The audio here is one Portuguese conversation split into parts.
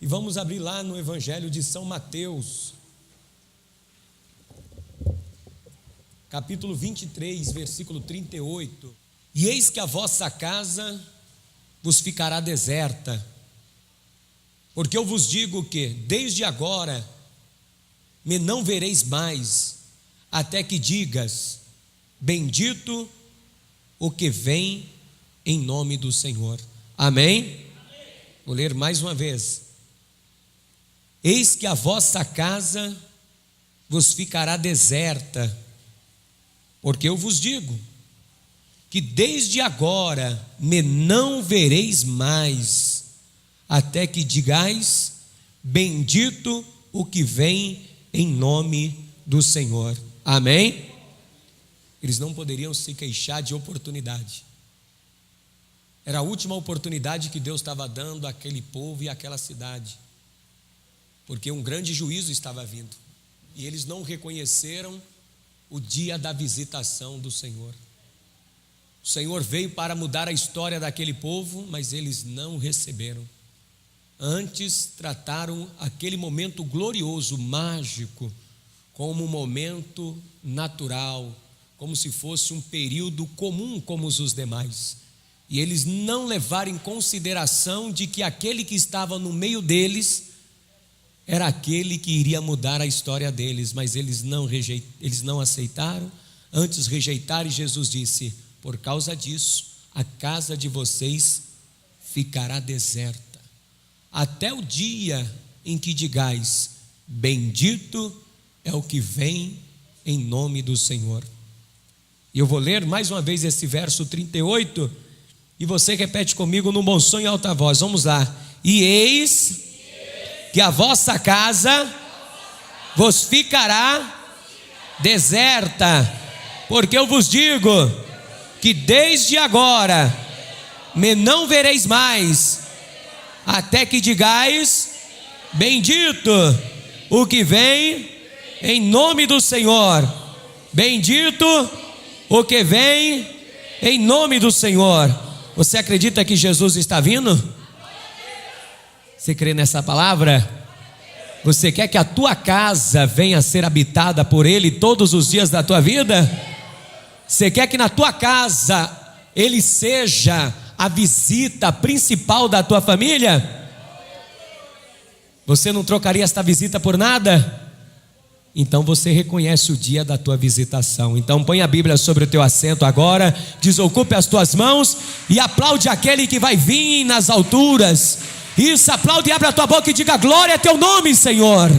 E vamos abrir lá no Evangelho de São Mateus, capítulo 23, versículo 38. E eis que a vossa casa vos ficará deserta, porque eu vos digo que, desde agora, me não vereis mais, até que digas, bendito o que vem em nome do Senhor. Amém? Vou ler mais uma vez. Eis que a vossa casa vos ficará deserta, porque eu vos digo que desde agora me não vereis mais, até que digais, bendito o que vem em nome do Senhor. Amém? Eles não poderiam se queixar de oportunidade. Era a última oportunidade que Deus estava dando àquele povo e àquela cidade, porque um grande juízo estava vindo, e eles não reconheceram o dia da visitação do Senhor. O Senhor veio para mudar a história daquele povo, mas eles não receberam. Antes trataram aquele momento glorioso, mágico, como um momento natural, como se fosse um período comum como os demais. E eles não levaram em consideração de que aquele que estava no meio deles era aquele que iria mudar a história deles, mas eles não aceitaram, antes rejeitaram, e Jesus disse: por causa disso, a casa de vocês ficará deserta, até o dia em que digais, bendito é o que vem em nome do Senhor. E eu vou ler mais uma vez esse verso 38, e você repete comigo no bom som em alta voz. Vamos lá. E eis que a vossa casa vos ficará deserta, porque eu vos digo que desde agora me não vereis mais, até que digais, bendito o que vem em nome do Senhor. Bendito o que vem em nome do Senhor. Você acredita que Jesus está vindo? Você crê nessa palavra? Você quer que a tua casa venha a ser habitada por Ele todos os dias da tua vida? Você quer que na tua casa Ele seja a visita principal da tua família? Você não trocaria esta visita por nada? Então você reconhece o dia da tua visitação. Então põe a Bíblia sobre o teu assento agora, desocupe as tuas mãos e aplaude aquele que vai vir nas alturas. Isso, aplaude e abre a tua boca e diga: glória a teu nome, Senhor.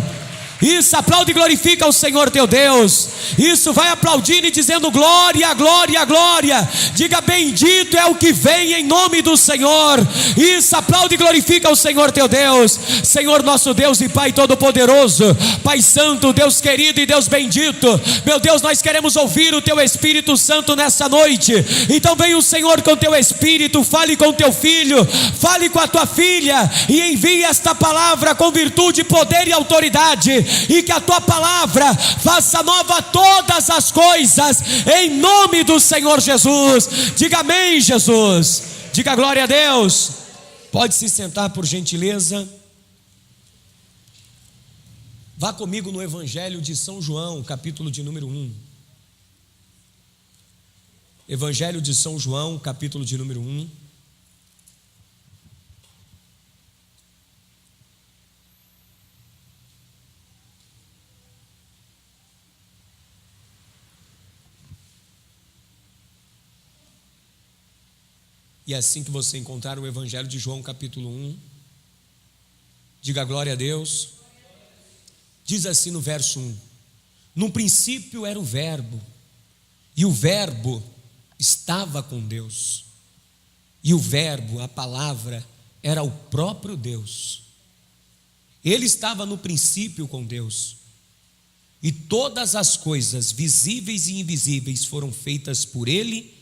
Isso, aplaude e glorifica o Senhor teu Deus. Isso, vai aplaudindo e dizendo: glória, glória, glória. Diga: bendito é o que vem em nome do Senhor. Isso, aplaude e glorifica o Senhor teu Deus. Senhor nosso Deus e Pai todo-poderoso, Pai santo, Deus querido e Deus bendito, meu Deus, nós queremos ouvir o teu Espírito Santo nessa noite. Então vem o Senhor com teu Espírito, fale com teu filho, fale com a tua filha, e envie esta palavra com virtude, poder e autoridade, e que a tua palavra faça nova todas as coisas, em nome do Senhor Jesus. Diga amém, Jesus. Diga glória a Deus. Pode se sentar, por gentileza. Vá comigo no Evangelho de São João, capítulo de número 1. Evangelho de São João, capítulo de número 1. E assim que você encontrar o Evangelho de João capítulo 1, diga glória a Deus. Diz assim no verso 1: no princípio era o Verbo, e o Verbo estava com Deus, e o Verbo, a palavra, era o próprio Deus. Ele estava no princípio com Deus, e todas as coisas visíveis e invisíveis foram feitas por Ele,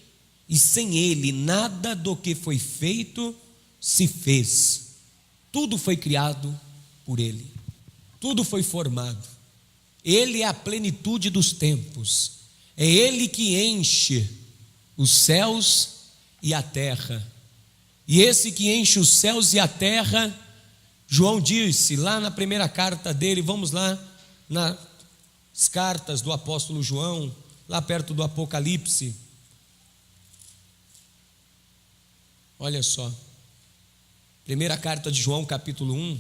e sem Ele nada do que foi feito se fez. Tudo foi criado por Ele, tudo foi formado. Ele é a plenitude dos tempos, é Ele que enche os céus e a terra. E esse que enche os céus e a terra João disse lá na primeira carta dele, vamos lá nas cartas do apóstolo João, lá perto do Apocalipse. Olha só, primeira carta de João, capítulo 1.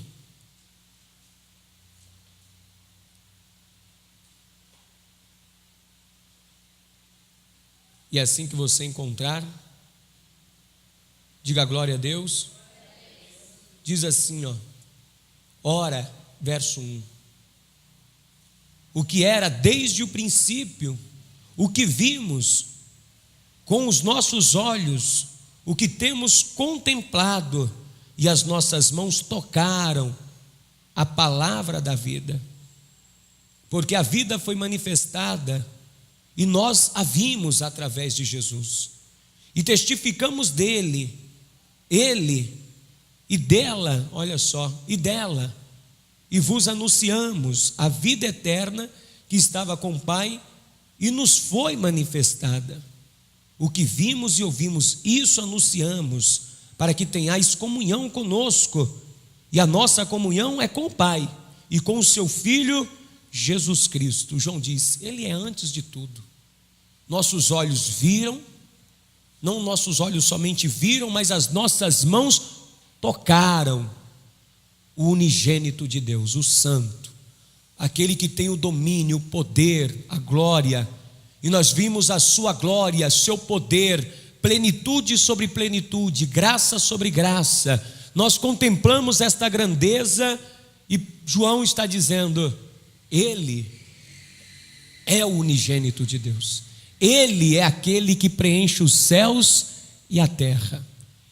E assim que você encontrar, diga glória a Deus. Diz assim, ora, verso 1. O que era desde o princípio, o que vimos com os nossos olhos, o que temos contemplado, e as nossas mãos tocaram a palavra da vida. Porque a vida foi manifestada e nós a vimos através de Jesus, e testificamos dele, ele e dela, olha só, e dela, e vos anunciamos a vida eterna que estava com o Pai e nos foi manifestada. O que vimos e ouvimos, isso anunciamos, para que tenhais comunhão conosco, e a nossa comunhão é com o Pai e com o seu Filho Jesus Cristo. João diz, ele é antes de tudo. Nossos olhos viram, não nossos olhos somente viram, mas as nossas mãos tocaram o unigênito de Deus, o Santo, aquele que tem o domínio, o poder, a glória, e nós vimos a sua glória, seu poder, plenitude sobre plenitude, graça sobre graça. Nós contemplamos esta grandeza e João está dizendo, ele é o unigênito de Deus. Ele é aquele que preenche os céus e a terra.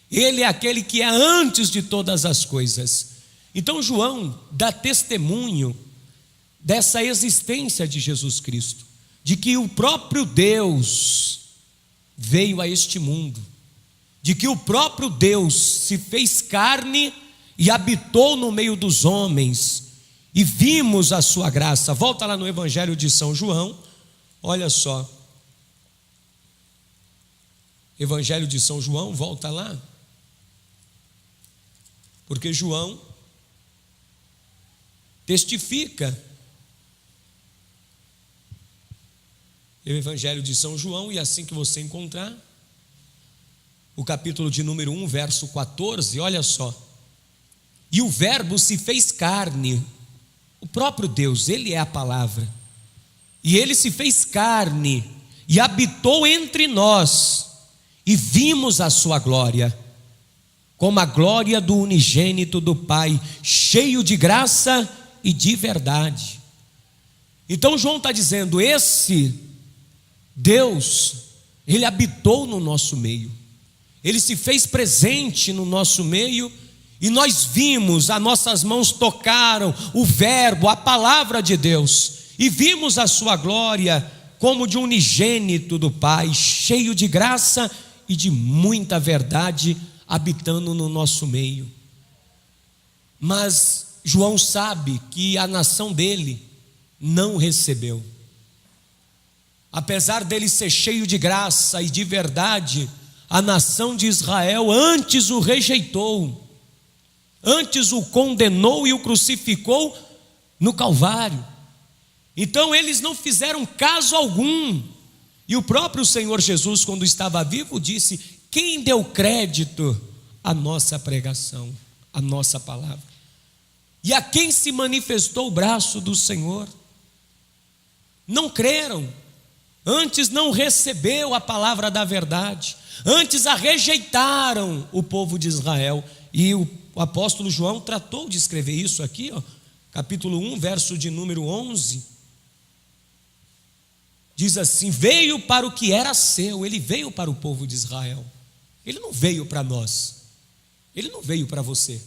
Ele é aquele que é antes de todas as coisas. Então João dá testemunho dessa existência de Jesus Cristo, de que o próprio Deus veio a este mundo, de que o próprio Deus se fez carne e habitou no meio dos homens, e vimos a sua graça. Volta lá no Evangelho de São João, olha só. Evangelho de São João, volta lá. Porque João testifica. O Evangelho de São João, e assim que você encontrar, o capítulo de número 1, verso 14, olha só. E o verbo se fez carne, o próprio Deus, ele é a palavra. E ele se fez carne e habitou entre nós. E vimos a sua glória, como a glória do unigênito do Pai, cheio de graça e de verdade. Então João está dizendo, esse Deus, ele habitou no nosso meio, ele se fez presente no nosso meio, e nós vimos, as nossas mãos tocaram o verbo, a palavra de Deus, e vimos a sua glória como de unigênito do Pai, cheio de graça e de muita verdade, habitando no nosso meio. Mas João sabe que a nação dele não recebeu. Apesar dele ser cheio de graça e de verdade, a nação de Israel antes o rejeitou, antes o condenou e o crucificou no Calvário. Então eles não fizeram caso algum. E o próprio Senhor Jesus, quando estava vivo, disse, quem deu crédito à nossa pregação, à nossa palavra? E a quem se manifestou o braço do Senhor? Não creram, antes não recebeu a palavra da verdade, antes a rejeitaram, o povo de Israel. E o apóstolo João tratou de escrever isso aqui, capítulo 1, verso de número 11. Diz assim, veio para o que era seu, ele veio para o povo de Israel, ele não veio para nós, ele não veio para você.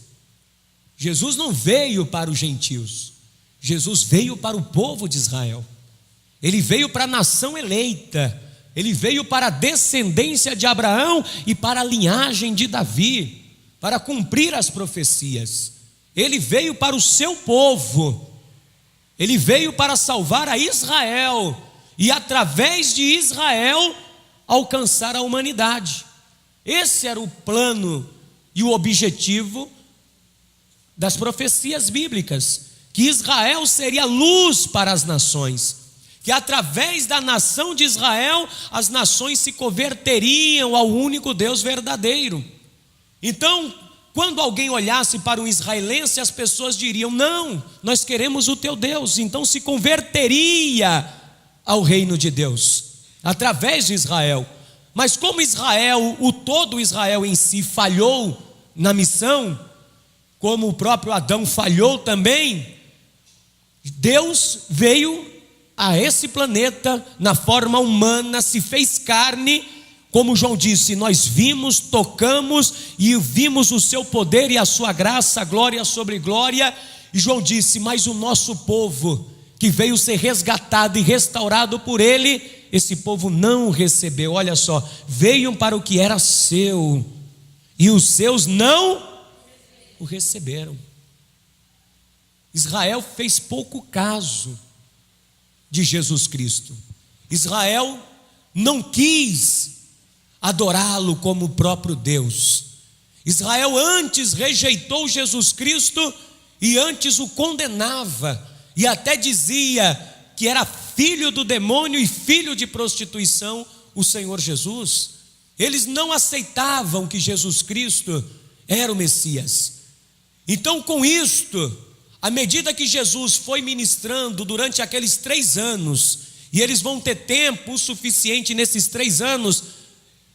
Jesus não veio para os gentios, Jesus veio para o povo de Israel, ele veio para a nação eleita, ele veio para a descendência de Abraão e para a linhagem de Davi, para cumprir as profecias. Ele veio para o seu povo, ele veio para salvar a Israel, e através de Israel alcançar a humanidade. Esse era o plano e o objetivo das profecias bíblicas, que Israel seria luz para as nações, que através da nação de Israel as nações se converteriam ao único Deus verdadeiro. Então, quando alguém olhasse para um israelense, as pessoas diriam: não, nós queremos o teu Deus. Então se converteria ao reino de Deus através de Israel. Mas como Israel, o todo Israel em si falhou na missão, como o próprio Adão falhou também, Deus veio a esse planeta na forma humana, se fez carne. Como João disse, nós vimos, tocamos e vimos o seu poder e a sua graça, glória sobre glória. E João disse: mas o nosso povo, que veio ser resgatado e restaurado por ele, esse povo não o recebeu. Olha só, veio para o que era seu e os seus não o receberam. Israel fez pouco caso de Jesus Cristo. Israel não quis adorá-lo como o próprio Deus. Israel antes rejeitou Jesus Cristo e antes o condenava, e até dizia que era filho do demônio e filho de prostituição o Senhor Jesus. Eles não aceitavam que Jesus Cristo era o Messias. Então, com isto, à medida que Jesus foi ministrando durante aqueles 3 anos, e eles vão ter tempo suficiente nesses 3 anos,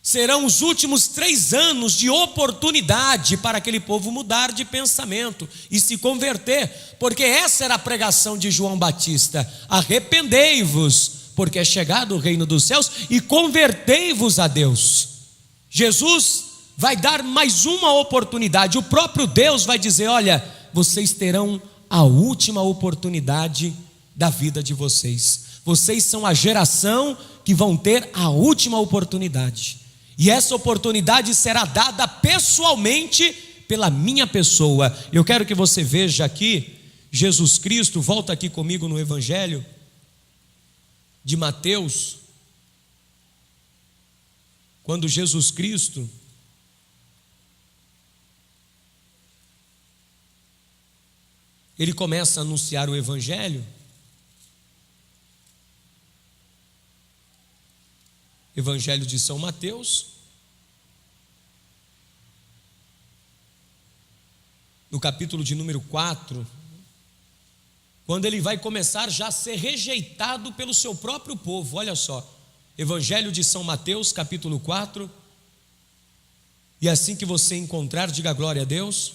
serão os últimos 3 anos de oportunidade para aquele povo mudar de pensamento e se converter, porque essa era a pregação de João Batista: arrependei-vos, porque é chegado o reino dos céus, e convertei-vos a Deus. Jesus vai dar mais uma oportunidade. O próprio Deus vai dizer: olha, vocês terão a última oportunidade da vida de vocês. Vocês são a geração que vão ter a última oportunidade. E essa oportunidade será dada pessoalmente pela minha pessoa. Eu quero que você veja aqui Jesus Cristo. Volta aqui comigo no Evangelho de Mateus, quando Jesus Cristo ele começa a anunciar o Evangelho. Evangelho de São Mateus, no capítulo de número 4, quando ele vai começar já a ser rejeitado pelo seu próprio povo. Olha só, Evangelho de São Mateus, capítulo 4, e assim que você encontrar, diga glória a Deus.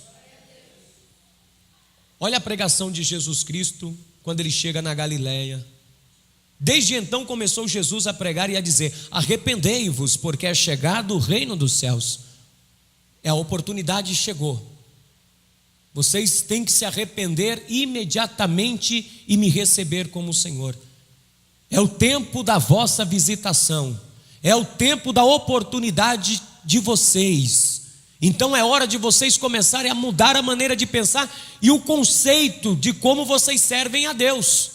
Olha a pregação de Jesus Cristo quando ele chega na Galileia. Desde então começou Jesus a pregar e a dizer: arrependei-vos, porque é chegado o reino dos céus. A oportunidade chegou. Vocês têm que se arrepender imediatamente e me receber como Senhor. É o tempo da vossa visitação, é o tempo da oportunidade de vocês. Então é hora de vocês começarem a mudar a maneira de pensar e o conceito de como vocês servem a Deus.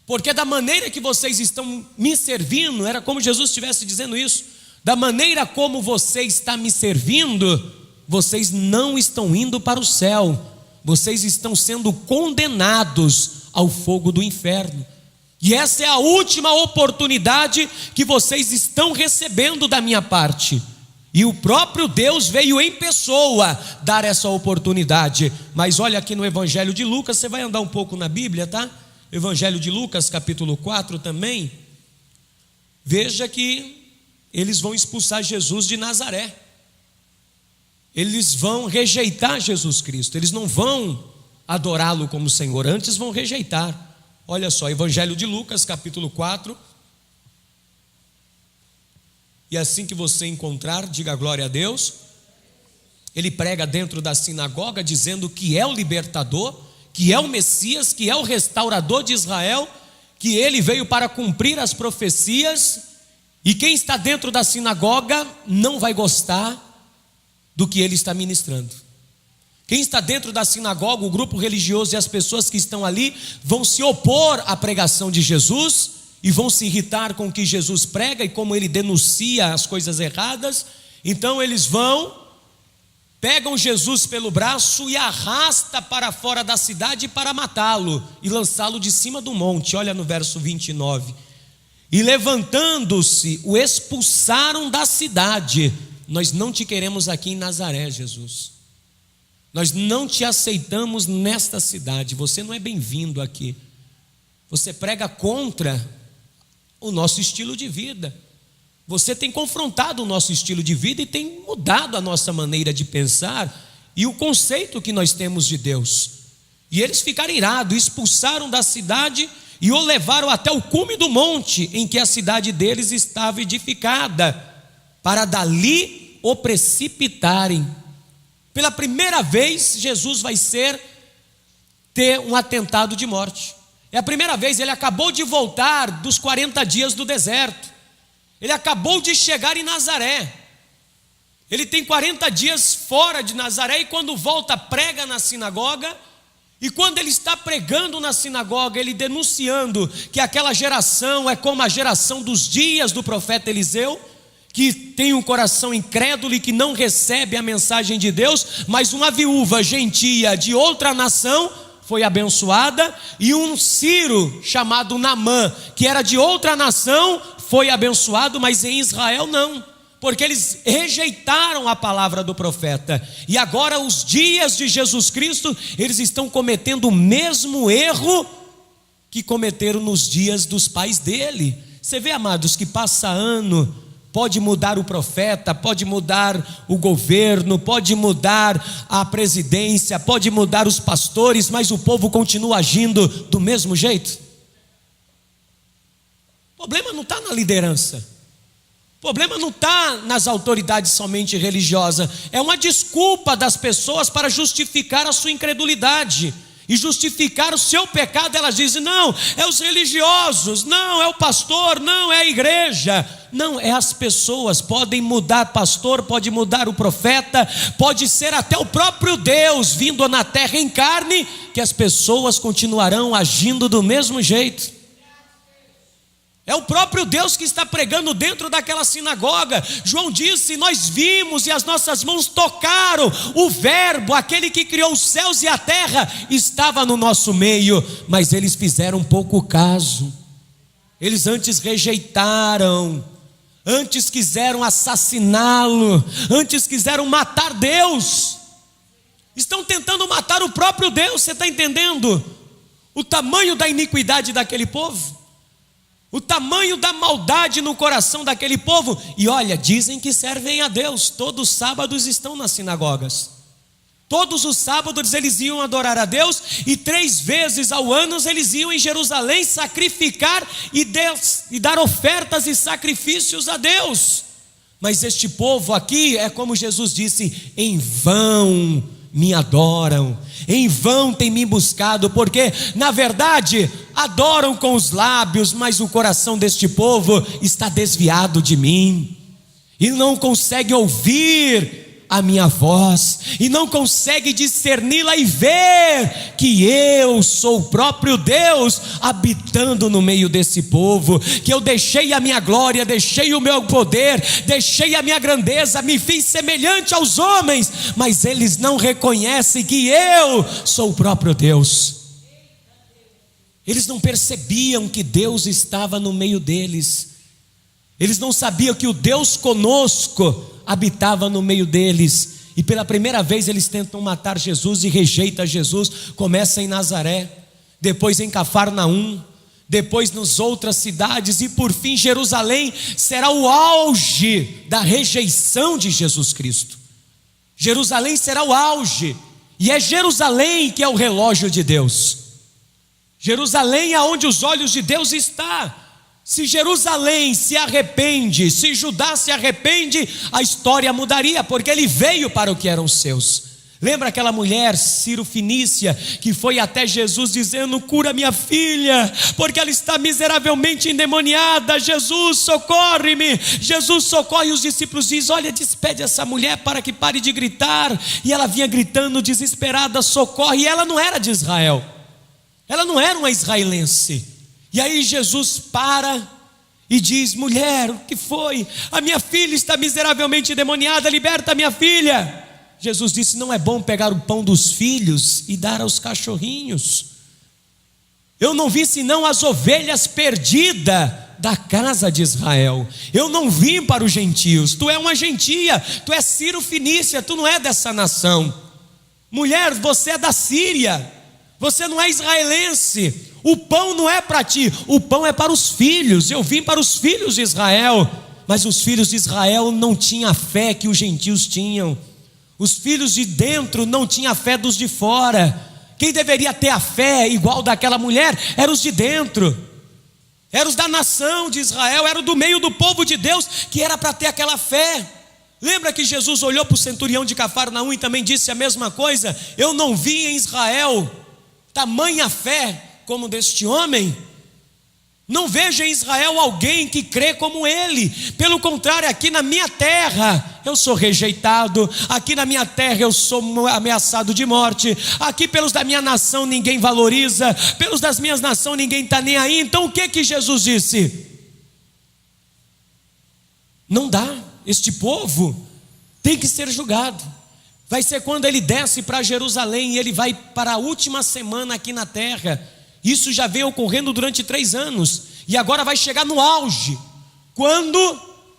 Porque da maneira que vocês estão me servindo, era como Jesus estivesse dizendo isso: da maneira como você está me servindo, vocês não estão indo para o céu, vocês estão sendo condenados ao fogo do inferno. E essa é a última oportunidade que vocês estão recebendo da minha parte. E o próprio Deus veio em pessoa dar essa oportunidade. Mas olha aqui no Evangelho de Lucas, você vai andar um pouco na Bíblia, tá? Evangelho de Lucas, capítulo 4 também. Veja que eles vão expulsar Jesus de Nazaré. Eles vão rejeitar Jesus Cristo. Eles não vão adorá-lo como Senhor, antes vão rejeitar. Olha só, Evangelho de Lucas, capítulo 4. E assim que você encontrar, diga glória a Deus. Ele prega dentro da sinagoga, dizendo que é o libertador, que é o Messias, que é o restaurador de Israel, que ele veio para cumprir as profecias. E quem está dentro da sinagoga não vai gostar do que ele está ministrando. Quem está dentro da sinagoga, o grupo religioso e as pessoas que estão ali, vão se opor à pregação de Jesus e vão se irritar com o que Jesus prega e como ele denuncia as coisas erradas. Então eles vão pegam Jesus pelo braço e arrasta para fora da cidade para matá-lo e lançá-lo de cima do monte. Olha no verso 29. E levantando-se, o expulsaram da cidade. Nós não te queremos aqui em Nazaré, Jesus. Nós não te aceitamos nesta cidade. Você não é bem-vindo aqui. Você prega contra o nosso estilo de vida. Você tem confrontado o nosso estilo de vida e tem mudado a nossa maneira de pensar e o conceito que nós temos de Deus. E eles ficaram irados, expulsaram da cidade e o levaram até o cume do monte em que a cidade deles estava edificada, para dali o precipitarem. Pela primeira vez, Jesus vai ter um atentado de morte. É a primeira vez. Ele acabou de voltar dos 40 dias do deserto. Ele acabou de chegar em Nazaré. Ele tem 40 dias fora de Nazaré e quando volta prega na sinagoga. E quando ele está pregando na sinagoga, ele denunciando que aquela geração é como a geração dos dias do profeta Eliseu, que tem um coração incrédulo e que não recebe a mensagem de Deus, mas uma viúva gentia de outra nação foi abençoada, e um Ciro chamado Naamã, que era de outra nação, foi abençoado, mas em Israel não, porque eles rejeitaram a palavra do profeta. E agora os dias de Jesus Cristo, eles estão cometendo o mesmo erro que cometeram nos dias dos pais dele. Você vê, amados, que passa ano, pode mudar o profeta, pode mudar o governo, pode mudar a presidência, pode mudar os pastores, mas o povo continua agindo do mesmo jeito. O problema não está na liderança, o problema não está nas autoridades somente religiosas. É uma desculpa das pessoas para justificar a sua incredulidade e justificar o seu pecado. Elas dizem: não, é os religiosos, não, é o pastor, não, é a igreja. Não, é as pessoas. Podem mudar pastor, pode mudar o profeta, pode ser até o próprio Deus vindo na terra em carne, que as pessoas continuarão agindo do mesmo jeito. É o próprio Deus que está pregando dentro daquela sinagoga. João disse: nós vimos e as nossas mãos tocaram o verbo, aquele que criou os céus e a terra, estava no nosso meio, mas eles fizeram pouco caso. Eles antes rejeitaram, antes quiseram assassiná-lo, antes quiseram matar Deus. Estão tentando matar o próprio Deus. Você está entendendo o tamanho da iniquidade daquele povo? O tamanho da maldade no coração daquele povo. E olha, dizem que servem a Deus. Todos os sábados estão nas sinagogas. Todos os sábados eles iam adorar a Deus. E 3 vezes ao ano eles iam em Jerusalém sacrificar e dar ofertas e sacrifícios a Deus. Mas este povo aqui é como Jesus disse: em vão me adoram, em vão tem me buscado, porque na verdade adoram com os lábios, mas o coração deste povo está desviado de mim, e não consegue ouvir a minha voz, e não consegue discerni-la e ver que eu sou o próprio Deus habitando no meio desse povo, que eu deixei a minha glória, deixei o meu poder, deixei a minha grandeza, me fiz semelhante aos homens, mas eles não reconhecem que eu sou o próprio Deus. Eles não percebiam que Deus estava no meio deles, eles não sabiam que o Deus conosco habitava no meio deles. E pela primeira vez eles tentam matar Jesus e rejeitam Jesus. Começa em Nazaré, depois em Cafarnaum, depois nas outras cidades, e por fim Jerusalém será o auge da rejeição de Jesus Cristo. Jerusalém será o auge, e é Jerusalém que é o relógio de Deus. Jerusalém é onde os olhos de Deus estão. Se Jerusalém se arrepende, se Judá se arrepende, a história mudaria, porque ele veio para o que eram seus. Lembra aquela mulher Ciro-Fenícia que foi até Jesus dizendo: cura minha filha, porque ela está miseravelmente endemoniada. Jesus, socorre-me. Jesus socorre, e os discípulos dizem: olha, despede essa mulher para que pare de gritar. E ela vinha gritando desesperada: socorre. E ela não era de Israel, ela não era uma israelense. E aí Jesus para e diz: mulher, o que foi? A minha filha está miseravelmente endemoniada, liberta a minha filha. Jesus disse: não é bom pegar o pão dos filhos e dar aos cachorrinhos. Eu não vi senão as ovelhas perdidas da casa de Israel. Eu não vim para os gentios. Tu é uma gentia, tu é Ciro Fenícia, tu não é dessa nação. Mulher, você é da Síria, você não é israelense. O pão não é para ti, o pão é para os filhos. Eu vim para os filhos de Israel. Mas os filhos de Israel não tinham a fé que os gentios tinham. Os filhos de dentro não tinham a fé dos de fora. Quem deveria ter a fé igual daquela mulher eram os de dentro, eram os da nação de Israel, eram do meio do povo de Deus, que era para ter aquela fé. Lembra que Jesus olhou para o centurião de Cafarnaum e também disse a mesma coisa? Eu não vi em Israel tamanha fé como deste homem. Não vejo em Israel alguém que crê como ele. Pelo contrário, aqui na minha terra eu sou rejeitado, aqui na minha terra eu sou ameaçado de morte, aqui pelos da minha nação ninguém valoriza, pelos das minhas nações ninguém está nem aí. Então o que Jesus disse? Não dá, este povo tem que ser julgado. Vai ser quando ele desce para Jerusalém e ele vai para a última semana aqui na terra. Isso já vem ocorrendo durante 3 anos, e agora vai chegar no auge, quando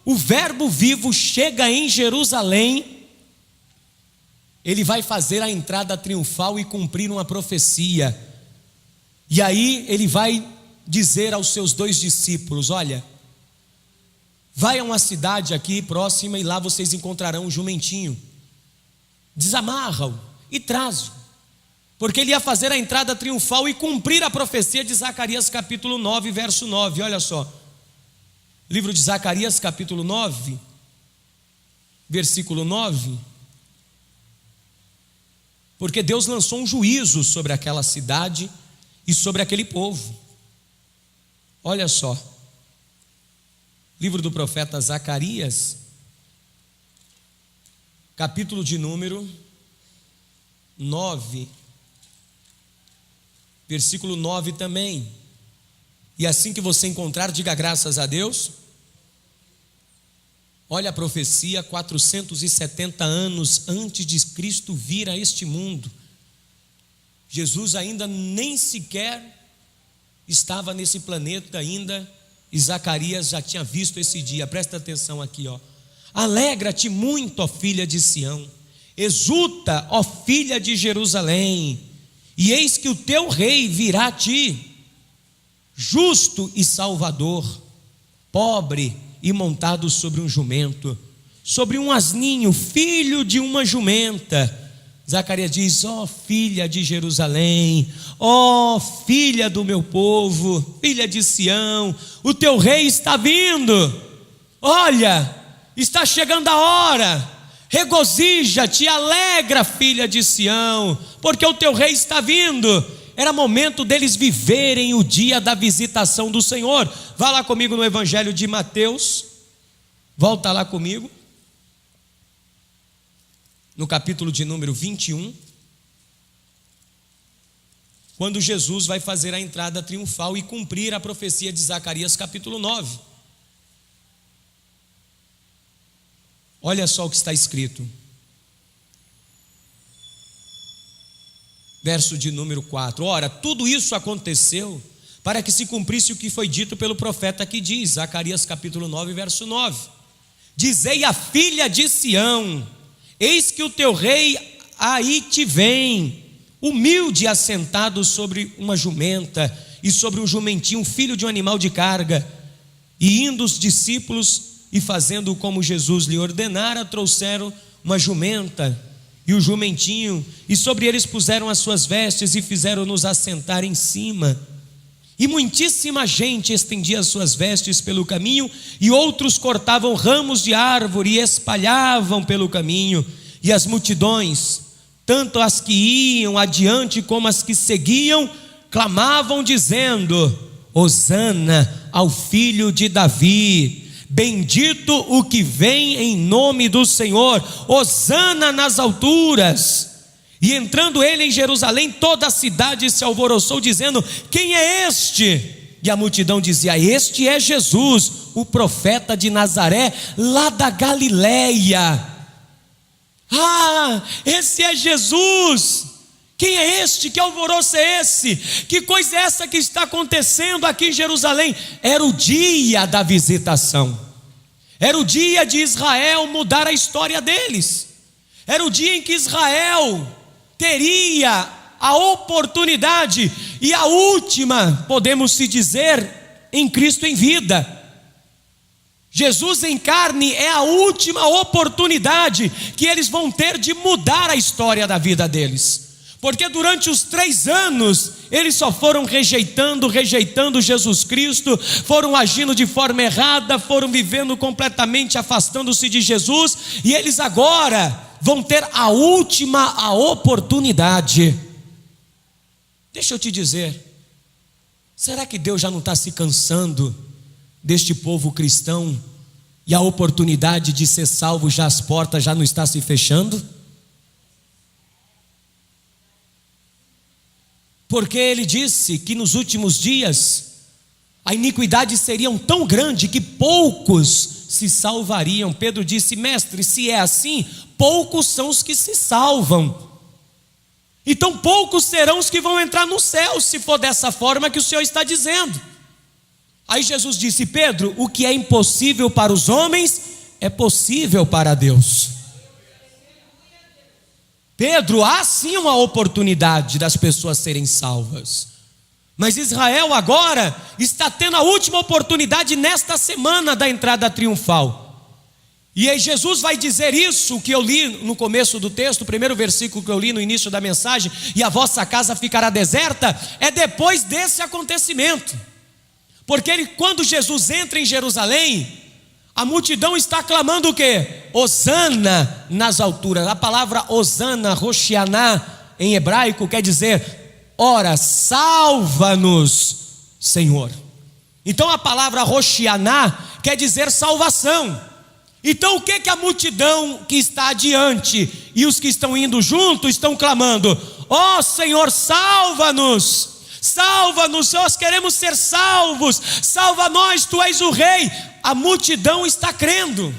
o Verbo vivo chega em Jerusalém. Ele vai fazer a entrada triunfal e cumprir uma profecia, e aí ele vai dizer aos seus 2 discípulos: olha, vai a uma cidade aqui próxima e lá vocês encontrarão um jumentinho, desamarra-o e traz-o, porque ele ia fazer a entrada triunfal e cumprir a profecia de Zacarias capítulo 9, verso 9. Olha só, livro de Zacarias capítulo 9, versículo 9. Porque Deus lançou um juízo sobre aquela cidade e sobre aquele povo. Olha só, livro do profeta Zacarias, capítulo de número 9, versículo 9 também. E assim que você encontrar, diga graças a Deus. Olha a profecia, 470 anos antes de Cristo vir a este mundo. Jesus ainda nem sequer estava nesse planeta ainda, e Zacarias já tinha visto esse dia. Presta atenção aqui, ó. Alegra-te muito, ó filha de Sião, exulta, ó filha de Jerusalém, e eis que o teu rei virá a ti, justo e salvador, pobre e montado sobre um jumento, sobre um asninho, filho de uma jumenta. Zacarias diz: ó filha de Jerusalém, ó filha do meu povo, filha de Sião, o teu rei está vindo. Olha, está chegando a hora. Regozija-te, alegra, filha de Sião, porque o teu rei está vindo. Era momento deles viverem o dia da visitação do Senhor. Vá lá comigo no Evangelho de Mateus, volta lá comigo, no capítulo de número 21, quando Jesus vai fazer a entrada triunfal e cumprir a profecia de Zacarias capítulo 9. Olha só o que está escrito, verso de número 4. Ora, tudo isso aconteceu para que se cumprisse o que foi dito pelo profeta, que diz, Zacarias capítulo 9, verso 9: dizei à filha de Sião, eis que o teu rei aí te vem, humilde, assentado sobre uma jumenta e sobre um jumentinho, filho de um animal de carga. E indo os discípulos e fazendo como Jesus lhe ordenara, trouxeram uma jumenta e o jumentinho, e sobre eles puseram as suas vestes e fizeram-nos assentar em cima. E muitíssima gente estendia as suas vestes pelo caminho, e outros cortavam ramos de árvore e espalhavam pelo caminho. E as multidões, tanto as que iam adiante como as que seguiam, clamavam dizendo: Hosana ao filho de Davi, bendito o que vem em nome do Senhor, hosana nas alturas. E entrando ele em Jerusalém, toda a cidade se alvoroçou, dizendo: quem é este? E a multidão dizia: este é Jesus, o profeta de Nazaré, lá da Galileia. Ah, esse é Jesus! Quem é este? Que alvoroço é esse? Que coisa é essa que está acontecendo aqui em Jerusalém? Era o dia da visitação. Era o dia de Israel mudar a história deles. Era o dia em que Israel teria a oportunidade, e a última, podemos se dizer, em Cristo em vida. Jesus em carne é a última oportunidade que eles vão ter de mudar a história da vida deles. Porque durante os 3 anos, eles só foram rejeitando Jesus Cristo, foram agindo de forma errada, foram vivendo completamente afastando-se de Jesus, e eles agora vão ter a última oportunidade. Deixa eu te dizer, será que Deus já não está se cansando deste povo cristão, e a oportunidade de ser salvo, já as portas já não está se fechando? Porque ele disse que nos últimos dias a iniquidade seria tão grande que poucos se salvariam. Pedro disse: mestre, se é assim, poucos são os que se salvam. Então poucos serão os que vão entrar no céu, se for dessa forma que o Senhor está dizendo. Aí Jesus disse: Pedro, o que é impossível para os homens é possível para Deus. Pedro, há sim uma oportunidade das pessoas serem salvas, mas Israel agora está tendo a última oportunidade nesta semana da entrada triunfal. E aí Jesus vai dizer isso que eu li no começo do texto, o primeiro versículo que eu li no início da mensagem: e a vossa casa ficará deserta, é depois desse acontecimento. Porque quando Jesus entra em Jerusalém, a multidão está clamando o quê? Hosana nas alturas. A palavra Hosana, Roshianá, em hebraico quer dizer: ora, salva-nos, Senhor. Então a palavra Roshianá quer dizer salvação. Então o que a multidão que está adiante e os que estão indo junto estão clamando? Ó Senhor, salva-nos, salva-nos, nós queremos ser salvos, salva nós, tu és o rei. A multidão está crendo,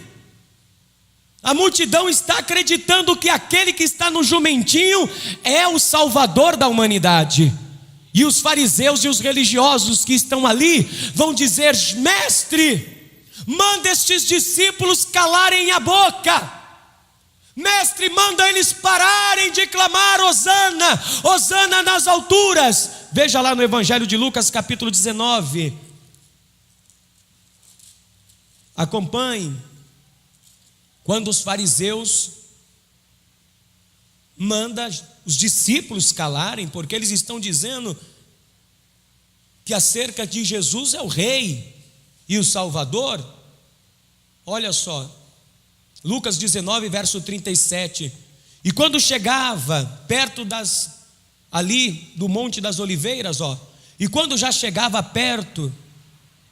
a multidão está acreditando que aquele que está no jumentinho é o Salvador da humanidade. E os fariseus e os religiosos que estão ali vão dizer: mestre, manda estes discípulos calarem a boca. Mestre, manda eles pararem de clamar Hosana, Hosana nas alturas. Veja lá no Evangelho de Lucas capítulo 19. Acompanhe. Quando os fariseus mandam os discípulos calarem, porque eles estão dizendo que acerca de Jesus é o rei e o Salvador. Olha só, Lucas 19 verso 37. E quando chegava perto ali do Monte das Oliveiras, e quando já chegava perto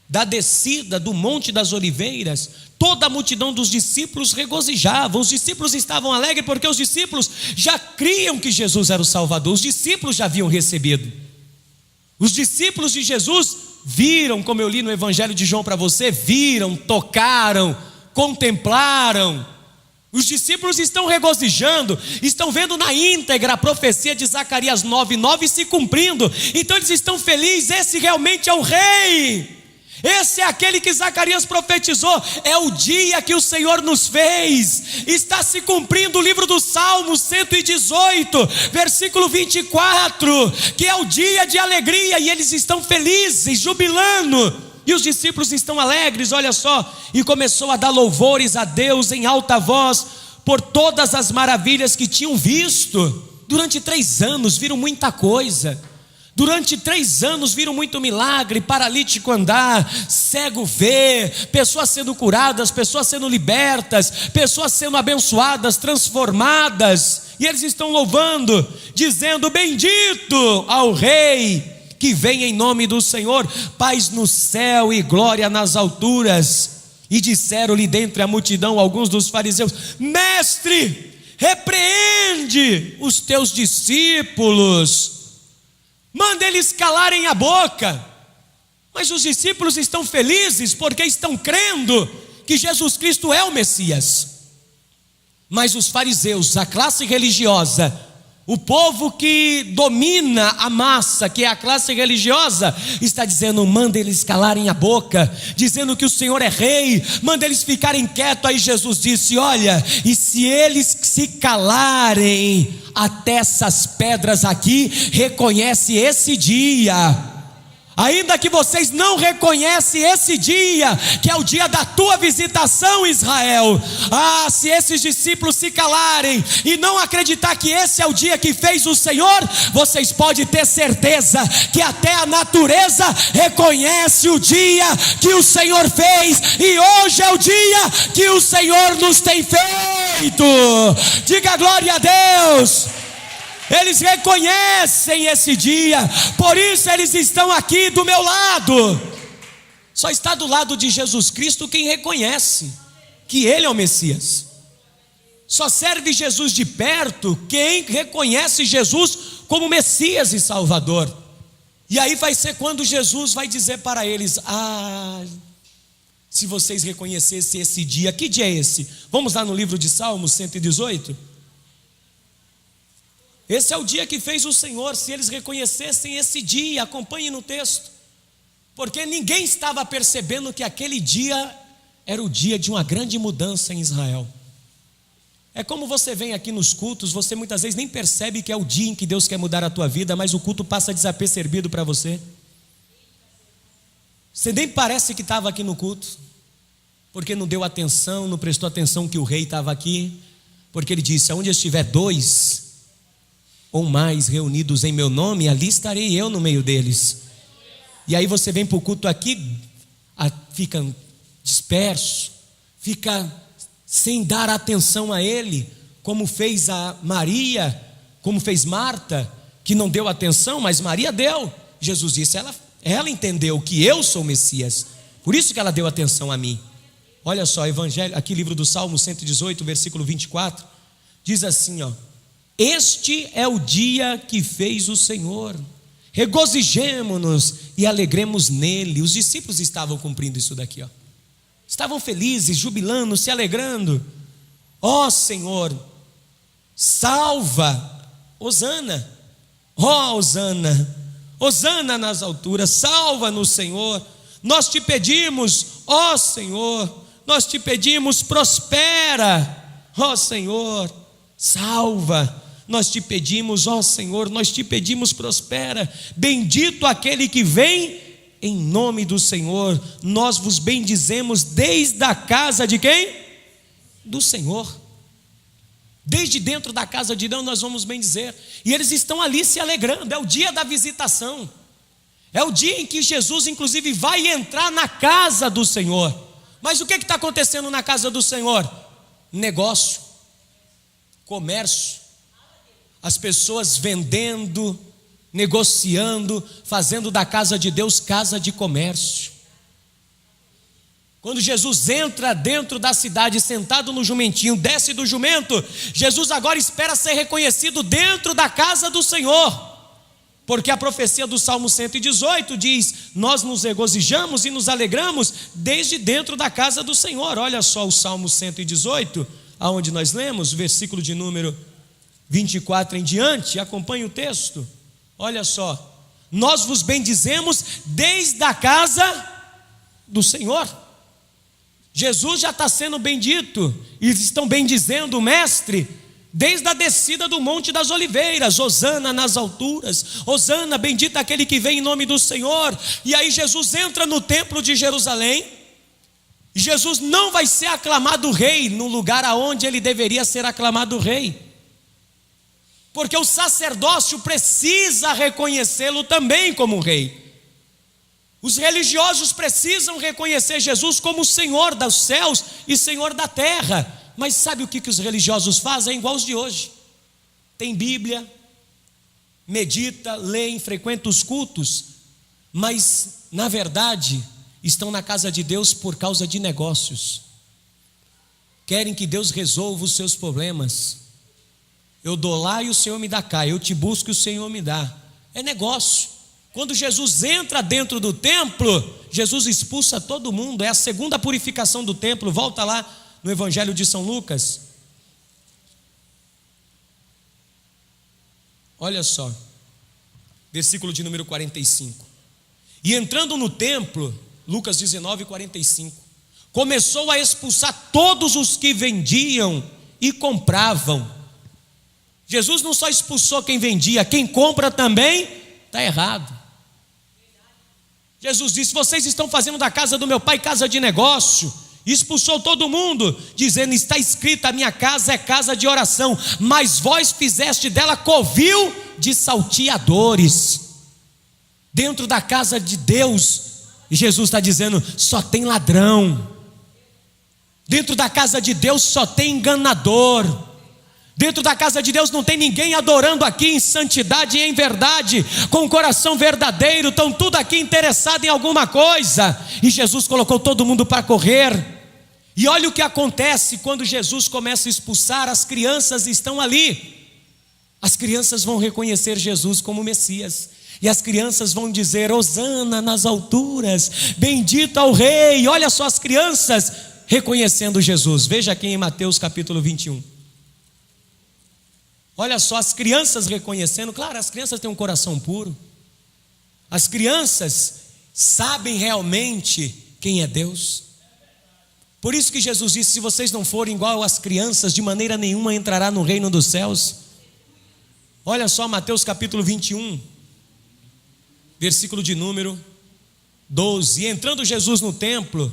da descida do Monte das Oliveiras, toda a multidão dos discípulos regozijava. Os discípulos estavam alegres porque os discípulos já criam que Jesus era o Salvador. Os discípulos já haviam recebido. Os discípulos de Jesus viram, como eu li no Evangelho de João para você, viram, tocaram, contemplaram. Os discípulos estão regozijando, estão vendo na íntegra a profecia de Zacarias 9:9 se cumprindo. Então eles estão felizes. Esse realmente é o rei. Esse é aquele que Zacarias profetizou. É o dia que o Senhor nos fez. Está se cumprindo o livro dos Salmos 118 versículo 24, que é o dia de alegria. E eles estão felizes, jubilando. E os discípulos estão alegres, olha só. E começou a dar louvores a Deus em alta voz por todas as maravilhas que tinham visto. Durante 3 anos viram muita coisa. Durante 3 anos viram muito milagre: paralítico andar, cego ver, pessoas sendo curadas, pessoas sendo libertas, pessoas sendo abençoadas, transformadas. E eles estão louvando, dizendo: bendito ao rei que vem em nome do Senhor, paz no céu e glória nas alturas. E disseram-lhe dentre a multidão alguns dos fariseus: mestre, repreende os teus discípulos, manda eles calarem a boca. Mas os discípulos estão felizes porque estão crendo que Jesus Cristo é o Messias. Mas os fariseus, a classe religiosa, o povo que domina a massa, que é a classe religiosa, está dizendo: manda eles calarem a boca, dizendo que o Senhor é rei, manda eles ficarem quietos. Aí Jesus disse: olha, e se eles se calarem, até essas pedras aqui reconhece esse dia. Ainda que vocês não reconhecem esse dia, que é o dia da tua visitação, Israel. Se esses discípulos se calarem e não acreditar que esse é o dia que fez o Senhor, vocês podem ter certeza que até a natureza reconhece o dia que o Senhor fez, e hoje é o dia que o Senhor nos tem feito. Diga glória a Deus. Eles reconhecem esse dia, por isso eles estão aqui do meu lado. Só está do lado de Jesus Cristo quem reconhece que Ele é o Messias. Só serve Jesus de perto quem reconhece Jesus como Messias e Salvador. E aí vai ser quando Jesus vai dizer para eles: se vocês reconhecessem esse dia. Que dia é esse? Vamos lá no livro de Salmos 118. Esse é o dia que fez o Senhor. Se eles reconhecessem esse dia, acompanhe no texto, porque ninguém estava percebendo que aquele dia era o dia de uma grande mudança em Israel. É como você vem aqui nos cultos, você muitas vezes nem percebe que é o dia em que Deus quer mudar a tua vida, mas o culto passa desapercebido para você. Você nem parece que estava aqui no culto, porque não deu atenção, não prestou atenção que o rei estava aqui, porque ele disse: aonde estiver dois ou mais reunidos em meu nome, ali estarei eu no meio deles. E aí você vem para o culto aqui, fica disperso, fica sem dar atenção a ele, como fez a Maria, como fez Marta, que não deu atenção, mas Maria deu. Jesus disse: ela entendeu que eu sou o Messias, por isso que ela deu atenção a mim. Olha só, Evangelho, aqui livro do Salmo 118, versículo 24, diz assim: este é o dia que fez o Senhor, regozijemo-nos e alegremos nele. Os discípulos estavam cumprindo isso daqui, estavam felizes, jubilando, se alegrando. Senhor, salva, hosana, hosana, hosana nas alturas, salva-nos, Senhor. Nós te pedimos, Senhor, nós te pedimos, prospera, Senhor, salva. Nós te pedimos, Senhor, nós te pedimos, prospera. Bendito aquele que vem em nome do Senhor. Nós vos bendizemos desde a casa de quem? Do Senhor. Desde dentro da casa de Deus nós vamos bendizer. E eles estão ali se alegrando. É o dia da visitação. É o dia em que Jesus inclusive vai entrar na casa do Senhor. Mas o que está acontecendo na casa do Senhor? Negócio, comércio, as pessoas vendendo, negociando, fazendo da casa de Deus casa de comércio. Quando Jesus entra dentro da cidade, sentado no jumentinho, desce do jumento, Jesus agora espera ser reconhecido dentro da casa do Senhor, porque a profecia do Salmo 118 diz: nós nos regozijamos e nos alegramos desde dentro da casa do Senhor. Olha só o Salmo 118, aonde nós lemos, versículo de número 24 em diante, acompanhe o texto. Olha só: nós vos bendizemos desde a casa do Senhor. Jesus já está sendo bendito, e estão bendizendo o Mestre desde a descida do Monte das Oliveiras. Hosana nas alturas, hosana, bendito aquele que vem em nome do Senhor. E aí Jesus entra no templo de Jerusalém, e Jesus não vai ser aclamado rei no lugar aonde ele deveria ser aclamado rei, porque o sacerdócio precisa reconhecê-lo também como rei. Os religiosos precisam reconhecer Jesus como Senhor dos céus e Senhor da terra. Mas sabe o que os religiosos fazem? É igual os de hoje. Tem Bíblia, medita, lê, frequenta os cultos, mas na verdade estão na casa de Deus por causa de negócios. Querem que Deus resolva os seus problemas. Eu dou lá e o Senhor me dá cá, eu te busco e o Senhor me dá. É negócio. Quando Jesus entra dentro do templo, Jesus expulsa todo mundo. É a segunda purificação do templo. Volta lá no Evangelho de São Lucas, Olha só, versículo de número 45. E entrando no templo, Lucas 19, 45, começou a expulsar todos os que vendiam e compravam. Jesus não só expulsou quem vendia, quem compra também está errado. Jesus disse: vocês estão fazendo da casa do meu pai casa de negócio. Expulsou todo mundo, dizendo: está escrito, a minha casa é casa de oração, mas vós fizeste dela covil de salteadores. Dentro da casa de Deus, Jesus está dizendo, só tem ladrão. Dentro da casa de Deus só tem enganador. Dentro da casa de Deus não tem ninguém adorando aqui em santidade e em verdade, com o coração verdadeiro. Estão tudo aqui interessado em alguma coisa. E Jesus colocou todo mundo para correr. E olha o que acontece quando Jesus começa a expulsar. As crianças estão ali. As crianças vão reconhecer Jesus como Messias. E as crianças vão dizer: Hosana nas alturas, bendito ao Rei. Olha só as crianças reconhecendo Jesus. Veja aqui em Mateus capítulo 21. Olha só as crianças reconhecendo. Claro, as crianças têm um coração puro. As crianças sabem realmente quem é Deus. Por isso que Jesus disse: se vocês não forem igual às crianças, de maneira nenhuma entrará no reino dos céus. Olha só Mateus capítulo 21, versículo de número 12. E entrando Jesus no templo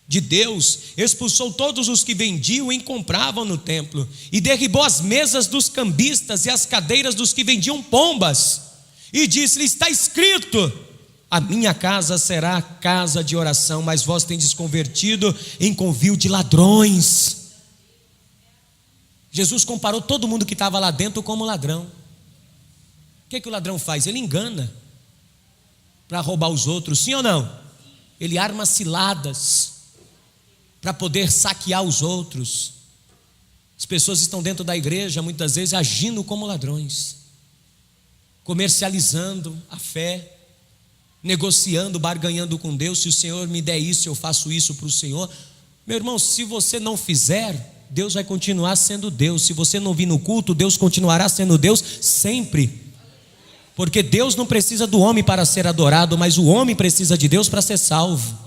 de Deus, expulsou todos os que vendiam e compravam no templo, e derribou as mesas dos cambistas e as cadeiras dos que vendiam pombas, e disse-lhe: está escrito, a minha casa será casa de oração, mas vós tendes convertido em covil de ladrões. Jesus comparou todo mundo que estava lá dentro como ladrão. O que o ladrão faz? Ele engana para roubar os outros, sim ou não? Ele arma ciladas para poder saquear os outros. As pessoas estão dentro da igreja muitas vezes agindo como ladrões, comercializando a fé, negociando, barganhando com Deus. Se o Senhor me der isso, eu faço isso para o Senhor. Meu irmão, se você não fizer, Deus vai continuar sendo Deus. Se você não vir no culto, Deus continuará sendo Deus sempre. Porque Deus não precisa do homem para ser adorado, mas o homem precisa de Deus para ser salvo.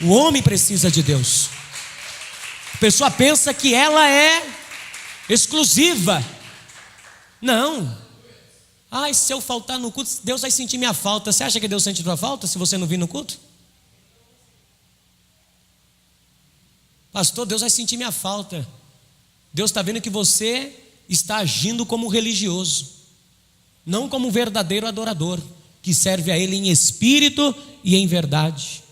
O homem precisa de Deus. A pessoa pensa que ela é exclusiva. Não. Ai, se eu faltar no culto, Deus vai sentir minha falta. Você acha que Deus sente tua falta se você não vir no culto? Pastor, Deus vai sentir minha falta. Deus está vendo que você está agindo como religioso, não como verdadeiro adorador, que serve a Ele em espírito e em verdade,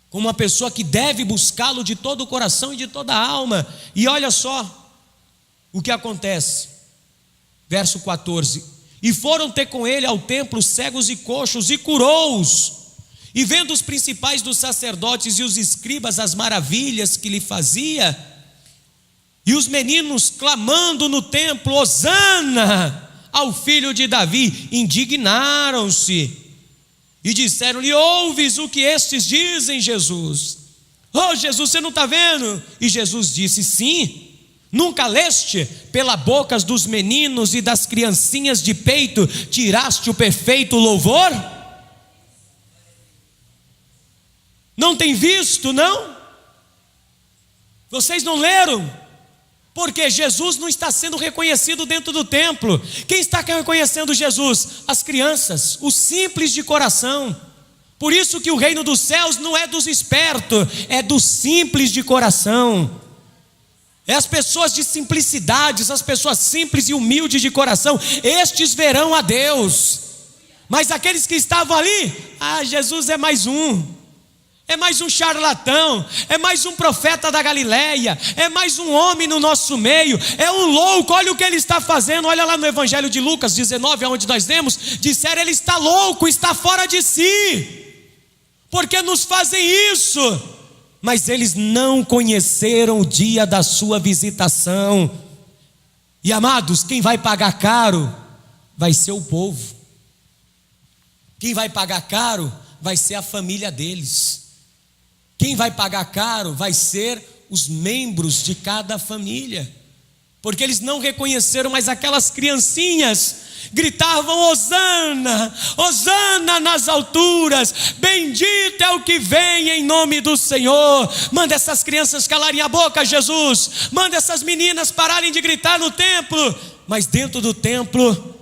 como uma pessoa que deve buscá-lo de todo o coração e de toda a alma. E olha só o que acontece, verso 14: e foram ter com ele ao templo cegos e coxos, e curou-os. E vendo os principais dos sacerdotes e os escribas as maravilhas que lhe fazia, e os meninos clamando no templo: Hosana ao filho de Davi, indignaram-se e disseram-lhe: ouves o que estes dizem, Jesus? Oh, Jesus, você não está vendo? E Jesus disse: sim, nunca leste, pela boca dos meninos e das criancinhas de peito tiraste o perfeito louvor? Não tem visto, não? Vocês não leram? Porque Jesus não está sendo reconhecido dentro do templo. Quem está reconhecendo Jesus? As crianças, os simples de coração. Por isso que o reino dos céus não é dos espertos, é dos simples de coração. É as pessoas de simplicidade, as pessoas simples e humildes de coração, estes verão a Deus. Mas aqueles que estavam ali: Jesus é mais um. É mais um charlatão, é mais um profeta da Galileia, é mais um homem no nosso meio, é um louco. Olha o que ele está fazendo. Olha lá no Evangelho de Lucas 19, onde nós lemos, disseram: ele está louco, está fora de si, porque nos fazem isso. Mas eles não conheceram o dia da sua visitação. E amados, quem vai pagar caro vai ser o povo. Quem vai pagar caro vai ser a família deles. Quem vai pagar caro vai ser os membros de cada família. porque eles não reconheceram, mas aquelas criancinhas gritavam: Hosana, Hosana nas alturas, bendito é o que vem em nome do Senhor. Manda essas crianças calarem a boca, Jesus, manda essas meninas pararem de gritar no templo. Mas dentro do templo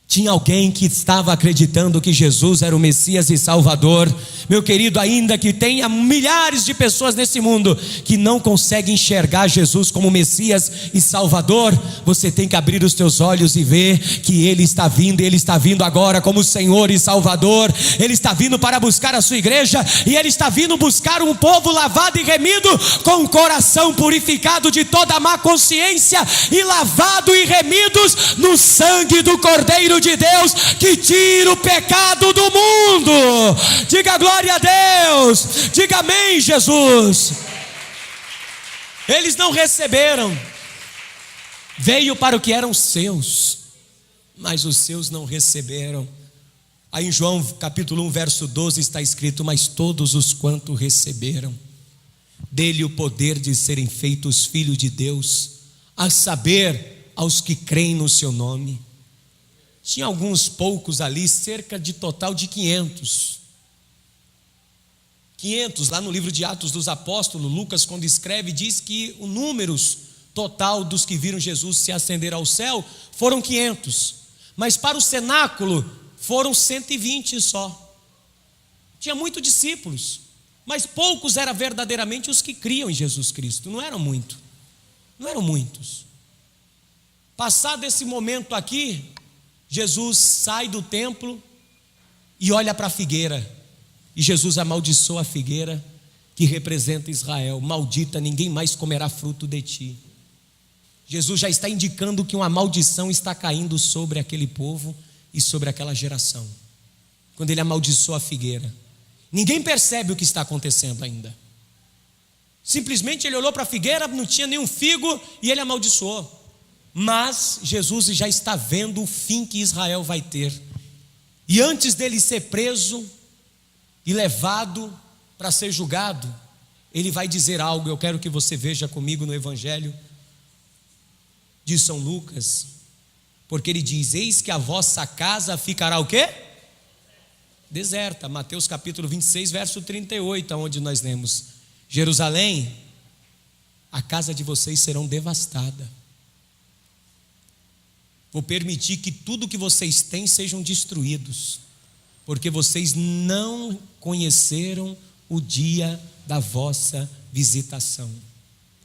tinha alguém que estava acreditando que Jesus era o Messias e Salvador. Meu querido, ainda que tenha milhares de pessoas nesse mundo que não conseguem enxergar Jesus como Messias e Salvador, você tem que abrir os teus olhos e ver que Ele está vindo, e Ele está vindo agora como Senhor e Salvador. Ele está vindo para buscar a sua igreja, e Ele está vindo buscar um povo lavado e remido, com o coração purificado de toda má consciência e lavado e remidos no sangue do Cordeiro de Deus, que tira o pecado do mundo. Diga glória a Deus, diga amém, Jesus. Eles não receberam, veio para o que eram seus, mas os seus não receberam. Aí em João capítulo 1 verso 12 está escrito: mas todos os quanto receberam dele o poder de serem feitos filhos de Deus, a saber, aos que creem no seu nome. Tinha alguns poucos ali, cerca de total de 500 lá no livro de Atos dos Apóstolos. Lucas, quando escreve, diz que o número total dos que viram Jesus se ascender ao céu foram 500, mas para o cenáculo foram 120 só. Tinha muitos discípulos, mas poucos eram verdadeiramente os que criam em Jesus Cristo. Não eram muitos. Passado esse momento aqui, Jesus sai do templo e olha para a figueira, e Jesus amaldiçoa a figueira que representa Israel: maldita, ninguém mais comerá fruto de ti. Jesus já está indicando que uma maldição está caindo sobre aquele povo e sobre aquela geração, quando ele amaldiçoa a figueira. Ninguém percebe o que está acontecendo ainda, simplesmente ele olhou para a figueira, não tinha nenhum figo e ele amaldiçoou. Mas Jesus já está vendo o fim que Israel vai ter, e antes dele ser preso e levado para ser julgado, ele vai dizer algo. Eu quero que você veja comigo no Evangelho de São Lucas, porque ele diz: eis que a vossa casa ficará o quê? Deserta. Mateus capítulo 26 verso 38, onde nós lemos: Jerusalém, a casa de vocês serão devastada. Vou permitir que tudo que vocês têm sejam destruídos, porque vocês não conheceram o dia da vossa visitação.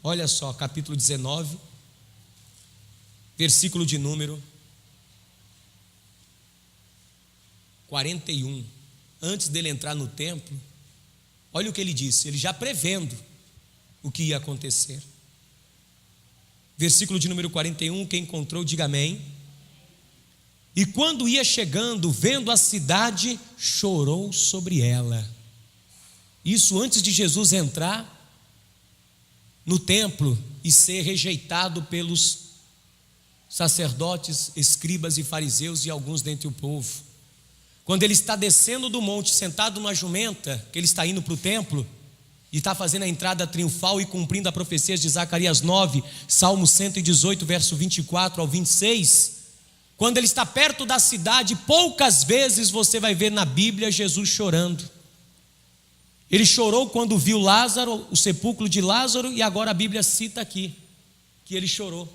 Olha só, capítulo 19, versículo de número 41. Antes dele entrar no templo, olha o que ele disse, ele já prevendo o que ia acontecer. Versículo de número 41, quem encontrou, diga amém. E quando ia chegando, vendo a cidade, chorou sobre ela. Isso antes de Jesus entrar no templo e ser rejeitado pelos sacerdotes, escribas e fariseus e alguns dentre o povo. Quando ele está descendo do monte, sentado numa jumenta, que ele está indo para o templo, e está fazendo a entrada triunfal e cumprindo a profecia de Zacarias 9, Salmo 118, verso 24 ao 26, quando ele está perto da cidade, poucas vezes você vai ver na Bíblia Jesus chorando. Ele chorou quando viu Lázaro, o sepulcro de Lázaro, e agora a Bíblia cita aqui que ele chorou,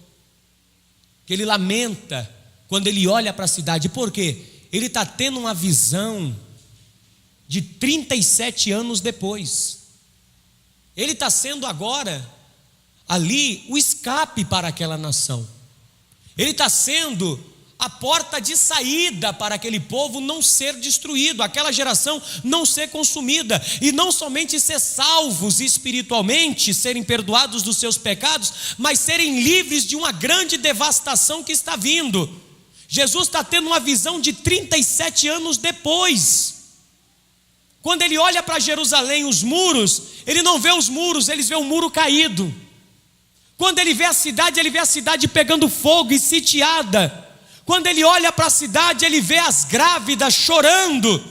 que ele lamenta quando ele olha para a cidade. Por quê? Ele está tendo uma visão de 37 anos depois. Ele está sendo agora ali o escape para aquela nação. Ele está sendo a porta de saída para aquele povo não ser destruído, aquela geração não ser consumida, e não somente ser salvos espiritualmente, serem perdoados dos seus pecados, mas serem livres de uma grande devastação que está vindo. Jesus está tendo uma visão de 37 anos depois. Quando ele olha para Jerusalém, os muros, ele não vê os muros, ele vê o muro caído. Quando ele vê a cidade pegando fogo e sitiada. Quando ele olha para a cidade, ele vê as grávidas chorando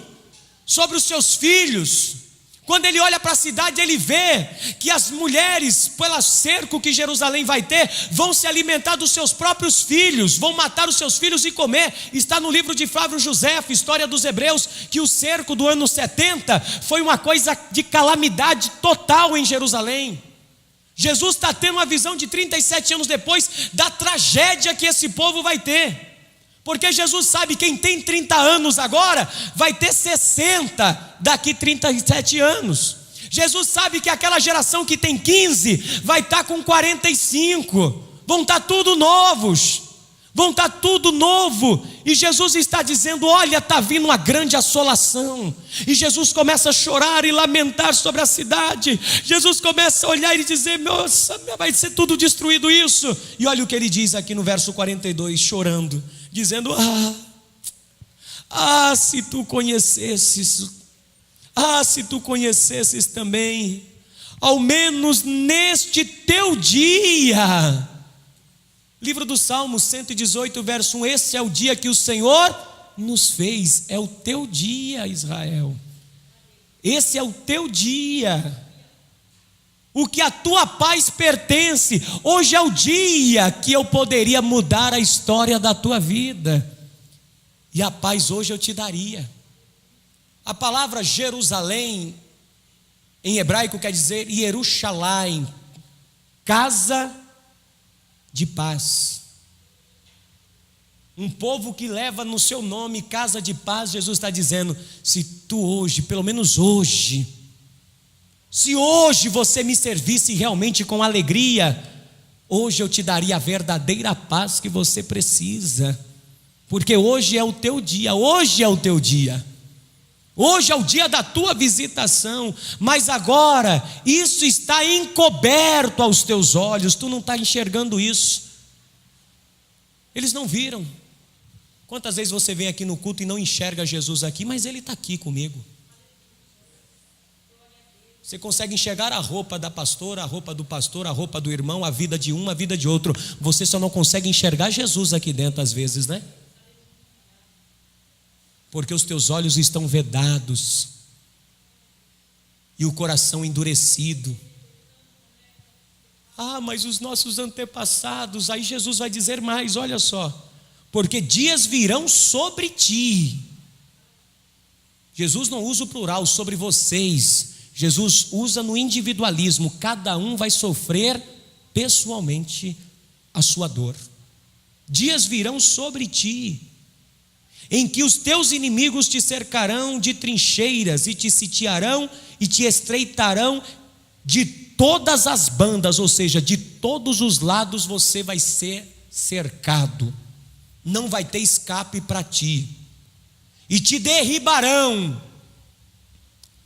sobre os seus filhos. Quando ele olha para a cidade, ele vê que as mulheres, pelo cerco que Jerusalém vai ter, vão se alimentar dos seus próprios filhos, vão matar os seus filhos e comer. Está no livro de Flávio Josefo, História dos Hebreus, que o cerco do ano 70 foi uma coisa de calamidade total em Jerusalém. Jesus está tendo uma visão de 37 anos depois da tragédia que esse povo vai ter. Porque Jesus sabe, quem tem 30 anos agora, vai ter 60 daqui 37 anos. Jesus sabe que aquela geração que tem 15, vai estar com 45. Vão estar tudo novos. Vão estar tudo novo. E Jesus está dizendo, olha, está vindo uma grande assolação. E Jesus começa a chorar e lamentar sobre a cidade. Jesus começa a olhar e dizer, nossa, vai ser tudo destruído isso. E olha o que ele diz aqui no verso 42, chorando, dizendo, se tu conhecesses também, ao menos neste teu dia. Livro dos Salmos 118, verso 1, esse é o dia que o Senhor nos fez, é o teu dia, Israel, esse é o teu dia, o que a tua paz pertence. Hoje é o dia que eu poderia mudar a história da tua vida, e a paz hoje eu te daria. A palavra Jerusalém em hebraico quer dizer Yerushalayim, casa de paz. Um povo que leva no seu nome casa de paz. Jesus está dizendo, se tu hoje, pelo menos hoje, se hoje você me servisse realmente com alegria, hoje eu te daria a verdadeira paz que você precisa, porque hoje é o teu dia, hoje é o teu dia. Hoje é o dia da tua visitação, mas agora isso está encoberto aos teus olhos, tu não está enxergando isso. Eles não viram. Quantas vezes você vem aqui no culto e não enxerga Jesus aqui, mas Ele está aqui comigo. Você consegue enxergar a roupa da pastora, a roupa do pastor, a roupa do irmão, a vida de um, a vida de outro. Você só não consegue enxergar Jesus aqui dentro às vezes, né? Porque os teus olhos estão vedados e o coração endurecido. Mas os nossos antepassados, aí Jesus vai dizer mais, olha só, porque dias virão sobre ti. Jesus não usa o plural, sobre vocês. Jesus usa no individualismo, cada um vai sofrer pessoalmente a sua dor. Dias virão sobre ti, em que os teus inimigos te cercarão de trincheiras e te sitiarão e te estreitarão de todas as bandas, ou seja, de todos os lados você vai ser cercado, não vai ter escape para ti, e te derribarão,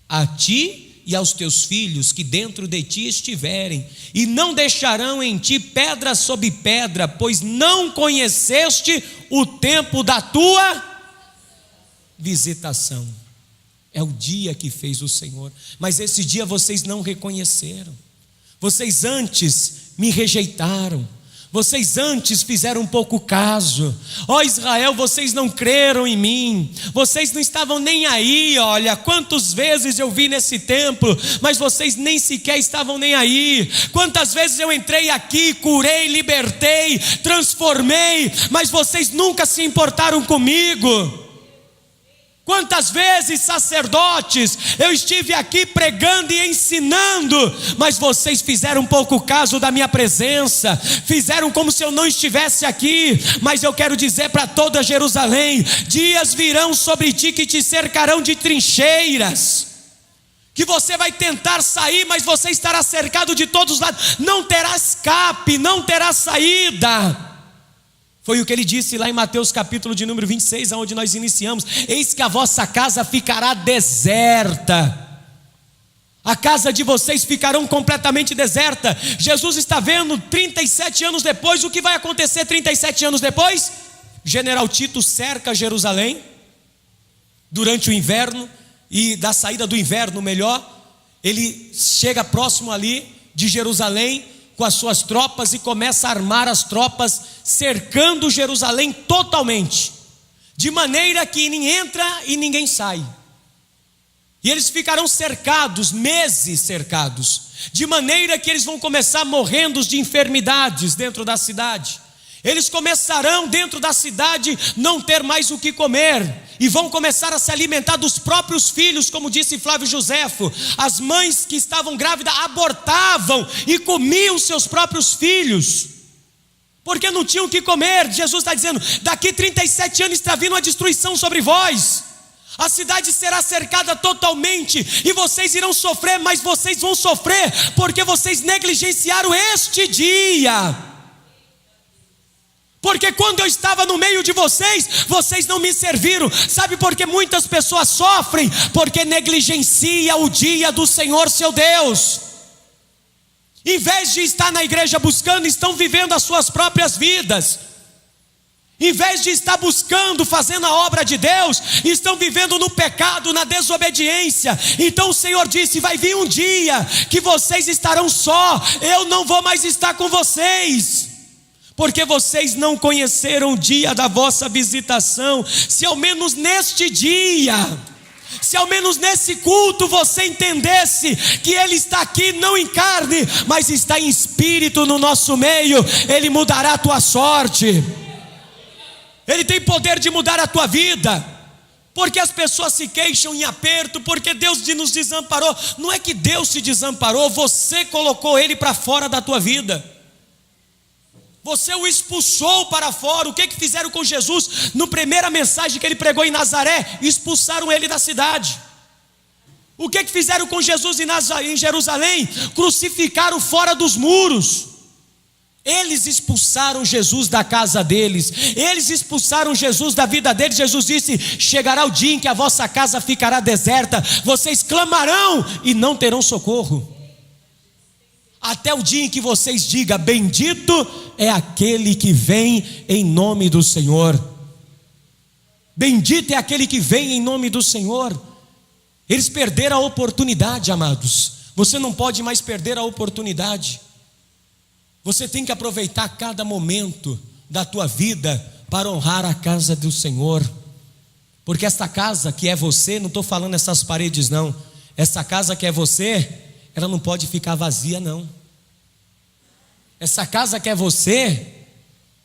a ti e aos teus filhos que dentro de ti estiverem, e não deixarão em ti pedra sobre pedra, pois não conheceste o tempo da tua visitação. É o dia que fez o Senhor, mas esse dia vocês não reconheceram. Vocês antes me rejeitaram, vocês antes fizeram pouco caso. Israel, vocês não creram em mim, vocês não estavam nem aí. Olha, quantas vezes eu vi nesse templo, mas vocês nem sequer estavam nem aí. Quantas vezes eu entrei aqui, curei, libertei, transformei, mas vocês nunca se importaram comigo. Quantas vezes, sacerdotes, eu estive aqui pregando e ensinando, mas vocês fizeram pouco caso da minha presença, fizeram como se eu não estivesse aqui. Mas eu quero dizer para toda Jerusalém, dias virão sobre ti que te cercarão de trincheiras, que você vai tentar sair, mas você estará cercado de todos os lados, não terá escape, não terá saída. Foi o que ele disse lá em Mateus capítulo de número 26, onde nós iniciamos: eis que a vossa casa ficará deserta, a casa de vocês ficarão completamente deserta. Jesus está vendo 37 anos depois, o que vai acontecer 37 anos depois? General Tito cerca Jerusalém durante o inverno, e da saída do inverno melhor, ele chega próximo ali de Jerusalém com as suas tropas e começa a armar as tropas, cercando Jerusalém totalmente, de maneira que ninguém entra e ninguém sai. E eles ficarão cercados, meses cercados, de maneira que eles vão começar morrendo de enfermidades dentro da cidade. Eles começarão dentro da cidade não ter mais o que comer, e vão começar a se alimentar dos próprios filhos, como disse Flávio Joséfo. As mães que estavam grávidas abortavam e comiam seus próprios filhos, porque não tinham o que comer. Jesus está dizendo: daqui 37 anos está vindo a destruição sobre vós. A cidade será cercada totalmente, e vocês irão sofrer, mas vocês vão sofrer porque vocês negligenciaram este dia. Porque quando eu estava no meio de vocês, vocês não me serviram. Sabe por que muitas pessoas sofrem? Porque negligencia o dia do Senhor seu Deus. Em vez de estar na igreja buscando, estão vivendo as suas próprias vidas. Em vez de estar buscando, fazendo a obra de Deus, estão vivendo no pecado, na desobediência. Então o Senhor disse: vai vir um dia que vocês estarão só, eu não vou mais estar com vocês, porque vocês não conheceram o dia da vossa visitação. Se ao menos neste dia, se ao menos nesse culto você entendesse que Ele está aqui não em carne, mas está em espírito no nosso meio, Ele mudará a tua sorte. Ele tem poder de mudar a tua vida. Porque as pessoas se queixam em aperto, porque Deus nos desamparou. Não é que Deus te desamparou, você colocou Ele para fora da tua vida. Você o expulsou para fora. O que fizeram com Jesus? Na primeira mensagem que Ele pregou em Nazaré, expulsaram Ele da cidade. O que fizeram com Jesus em Jerusalém? Crucificaram fora dos muros. Eles expulsaram Jesus da casa deles, eles expulsaram Jesus da vida deles. Jesus disse: chegará o dia em que a vossa casa ficará deserta, vocês clamarão e não terão socorro, até o dia em que vocês digam: bendito é aquele que vem em nome do Senhor. Bendito é aquele que vem em nome do Senhor. Eles perderam a oportunidade, amados. Você não pode mais perder a oportunidade. Você tem que aproveitar cada momento da tua vida para honrar a casa do Senhor. Porque esta casa que é você, não estou falando essas paredes não, essa casa que é você, ela não pode ficar vazia não. Essa casa que é você,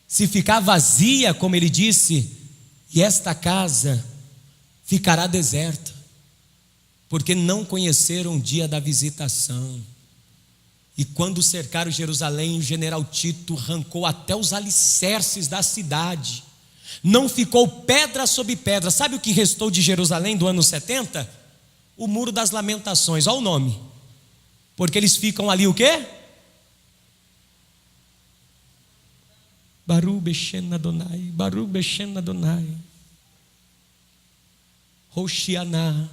se ficar vazia, como ele disse, e esta casa ficará deserta, porque não conheceram o dia da visitação. E quando cercaram Jerusalém, o general Tito arrancou até os alicerces da cidade. Não ficou pedra sobre pedra. Sabe o que restou de Jerusalém do ano 70? O Muro das Lamentações, olha o nome. Porque eles ficam ali o quê? Baruch Beshem Adonai, Baruch Beshem Adonai, Hoshianá,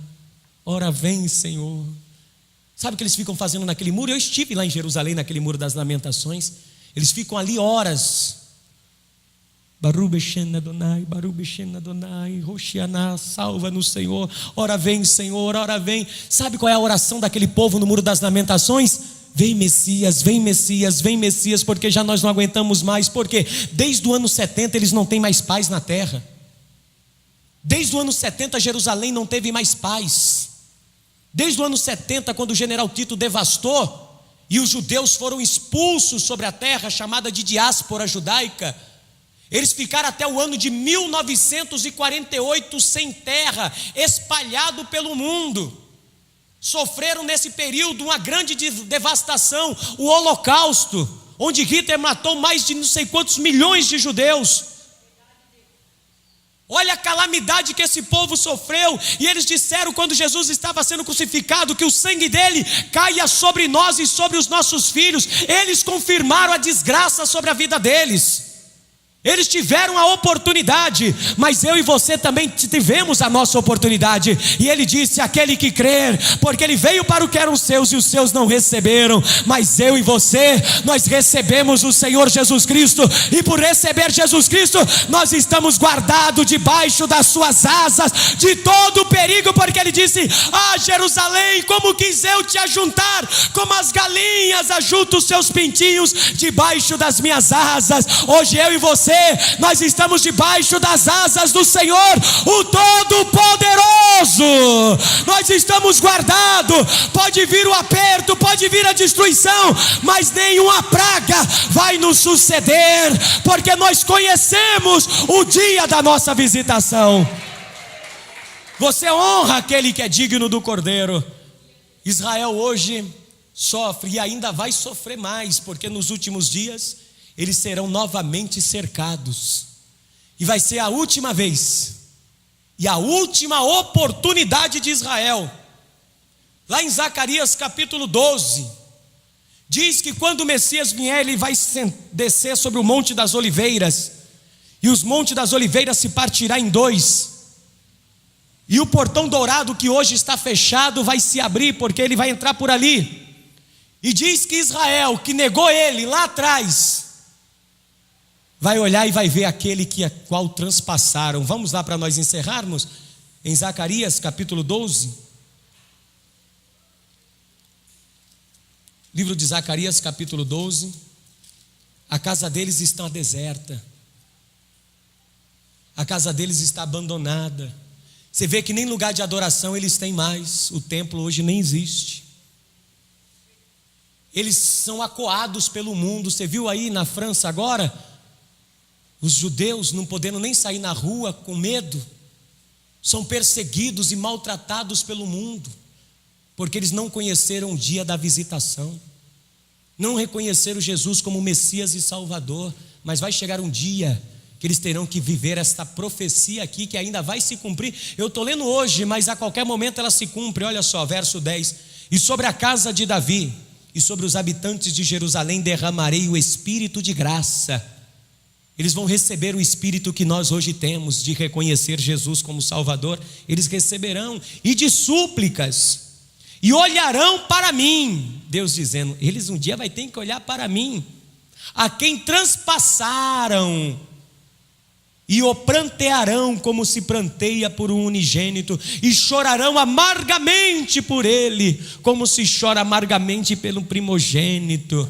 ora vem Senhor. Sabe o que eles ficam fazendo naquele muro? Eu estive lá em Jerusalém, naquele Muro das Lamentações. Eles ficam ali horas. Baruch Beshem Adonai, Baruch Beshem Adonai, Hoshianá, salva-nos Senhor, ora vem Senhor, ora vem. Sabe qual é a oração daquele povo no Muro das Lamentações? Vem Messias, vem Messias, vem Messias, porque já nós não aguentamos mais. Porque desde o ano 70 eles não têm mais paz na terra. Desde o ano 70 Jerusalém não teve mais paz. Desde o ano 70, quando o general Tito devastou e os judeus foram expulsos sobre a terra chamada de diáspora judaica, eles ficaram até o ano de 1948 sem terra, espalhado pelo mundo. Sofreram nesse período uma grande devastação, o Holocausto, onde Hitler matou mais de não sei quantos milhões de judeus. Olha a calamidade que esse povo sofreu. E eles disseram, quando Jesus estava sendo crucificado, que o sangue dele caia sobre nós e sobre os nossos filhos. Eles confirmaram a desgraça sobre a vida deles. Eles tiveram a oportunidade, mas eu e você também tivemos a nossa oportunidade. E ele disse: aquele que crer, porque ele veio para o que eram seus e os seus não receberam, mas eu e você, nós recebemos o Senhor Jesus Cristo. E por receber Jesus Cristo, nós estamos guardados debaixo das suas asas de todo o perigo. Porque ele disse: ah, Jerusalém, como quis eu te ajuntar, como as galinhas ajuntam os seus pintinhos debaixo das minhas asas. Hoje eu e você, nós estamos debaixo das asas do Senhor, o Todo-Poderoso. nós estamos guardados. Pode vir o aperto, pode vir a destruição, mas nenhuma praga vai nos suceder, porque nós conhecemos o dia da nossa visitação. Você honra aquele que é digno do Cordeiro. Israel hoje sofre e ainda vai sofrer mais, porque nos últimos dias eles serão novamente cercados, e vai ser a última vez e a última oportunidade de Israel. Lá em Zacarias capítulo 12, diz que quando o Messias vier, ele vai descer sobre o Monte das Oliveiras, e os Montes das Oliveiras se partirá em dois, e o portão dourado que hoje está fechado vai se abrir, porque ele vai entrar por ali. E diz que Israel, que negou ele lá atrás, vai olhar e vai ver aquele que a qual transpassaram. Vamos lá para nós encerrarmos em Zacarias capítulo 12. Livro de Zacarias capítulo 12. A casa deles está deserta, a casa deles está abandonada. Você vê que nem lugar de adoração eles têm mais. O templo hoje nem existe. Eles são acuados pelo mundo. Você viu aí na França agora, os judeus não podendo nem sair na rua com medo, são perseguidos e maltratados pelo mundo, porque eles não conheceram o dia da visitação, não reconheceram Jesus como Messias e Salvador. Mas vai chegar um dia que eles terão que viver esta profecia aqui, que ainda vai se cumprir. Eu estou lendo hoje, mas a qualquer momento ela se cumpre. Olha só, verso 10: e sobre a casa de Davi e sobre os habitantes de Jerusalém derramarei o Espírito de graça. Eles vão receber o Espírito que nós hoje temos, de reconhecer Jesus como Salvador. Eles receberão, e de súplicas, e olharão para mim. Deus dizendo, eles um dia vai ter que olhar para mim, a quem transpassaram, e o prantearão como se pranteia por um unigênito, e chorarão amargamente por ele, como se chora amargamente pelo primogênito.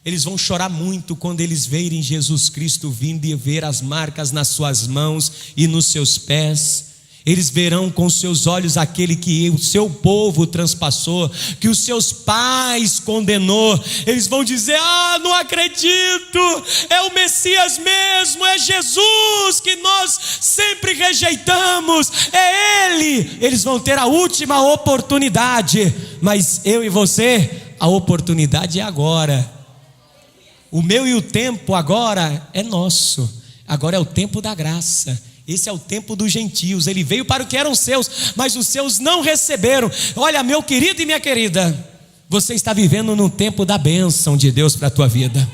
Eles vão chorar muito quando eles verem Jesus Cristo vindo e ver as marcas nas suas mãos e nos seus pés. Eles verão com seus olhos aquele que o seu povo transpassou, que os seus pais condenou. Eles vão dizer, não acredito, é o Messias mesmo, é Jesus que nós sempre rejeitamos, é Ele. Eles vão ter a última oportunidade, mas eu e você, a oportunidade é agora. O meu e o tempo agora é nosso, agora é o tempo da graça. Esse é o tempo dos gentios. Ele veio para o que eram seus, mas os seus não receberam. Olha, meu querido e minha querida, você está vivendo num tempo da bênção de Deus para a tua vida.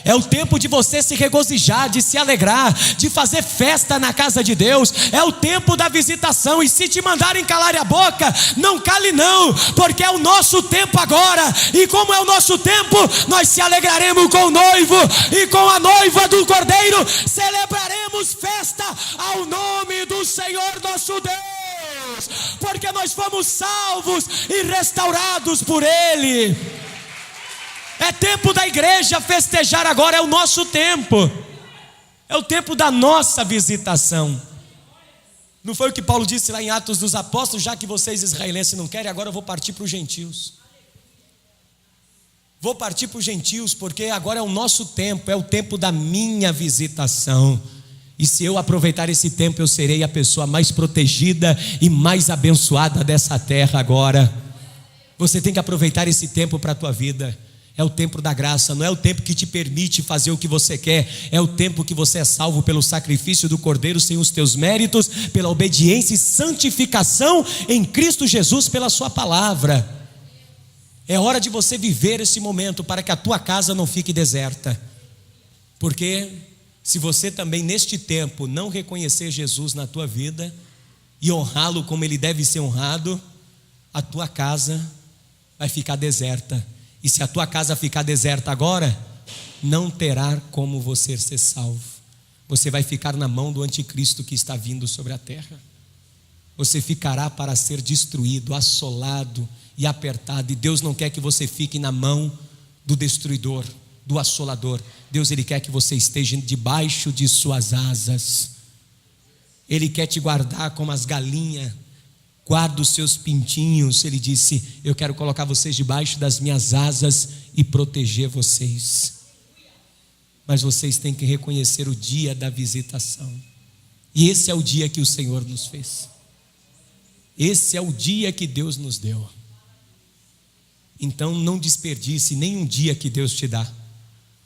É o tempo de você se regozijar, de se alegrar, de fazer festa na casa de Deus. É o tempo da visitação. E se te mandarem calar a boca, não cale não, porque é o nosso tempo agora. E como é o nosso tempo, nós se alegraremos com o noivo e com a noiva do Cordeiro. Celebraremos festa ao nome do Senhor nosso Deus, porque nós fomos salvos e restaurados por Ele. É tempo da igreja festejar agora, é o nosso tempo. É o tempo da nossa visitação. Não foi o que Paulo disse lá em Atos dos Apóstolos? Já que vocês israelenses não querem, agora eu vou partir para os gentios. Vou partir para os gentios, porque agora é o nosso tempo, é o tempo da minha visitação. E se eu aproveitar esse tempo, eu serei a pessoa mais protegida e mais abençoada dessa terra agora. Você tem que aproveitar esse tempo para a tua vida. É o tempo da graça, não é o tempo que te permite fazer o que você quer. É o tempo que você é salvo pelo sacrifício do Cordeiro, sem os teus méritos, pela obediência e santificação em Cristo Jesus, pela sua palavra. É hora de você viver esse momento, para que a tua casa não fique deserta. Porque se você também neste tempo não reconhecer Jesus na tua vida e honrá-lo como ele deve ser honrado, a tua casa vai ficar deserta. E se a tua casa ficar deserta agora, não terá como você ser salvo. Você vai ficar na mão do anticristo que está vindo sobre a terra. Você ficará para ser destruído, assolado e apertado. E Deus não quer que você fique na mão do destruidor, do assolador. Deus, Ele quer que você esteja debaixo de suas asas. Ele quer te guardar como as galinhas guarda os seus pintinhos. Ele disse: eu quero colocar vocês debaixo das minhas asas e proteger vocês. Mas vocês têm que reconhecer o dia da visitação. E esse é o dia que o Senhor nos fez. Esse é o dia que Deus nos deu. Então não desperdice nenhum dia que Deus te dá,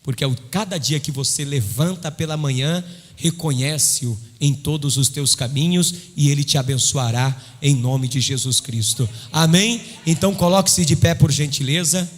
porque cada dia que você levanta pela manhã, reconhece-o em todos os teus caminhos e Ele te abençoará em nome de Jesus Cristo. Amém? Então coloque-se de pé, por gentileza.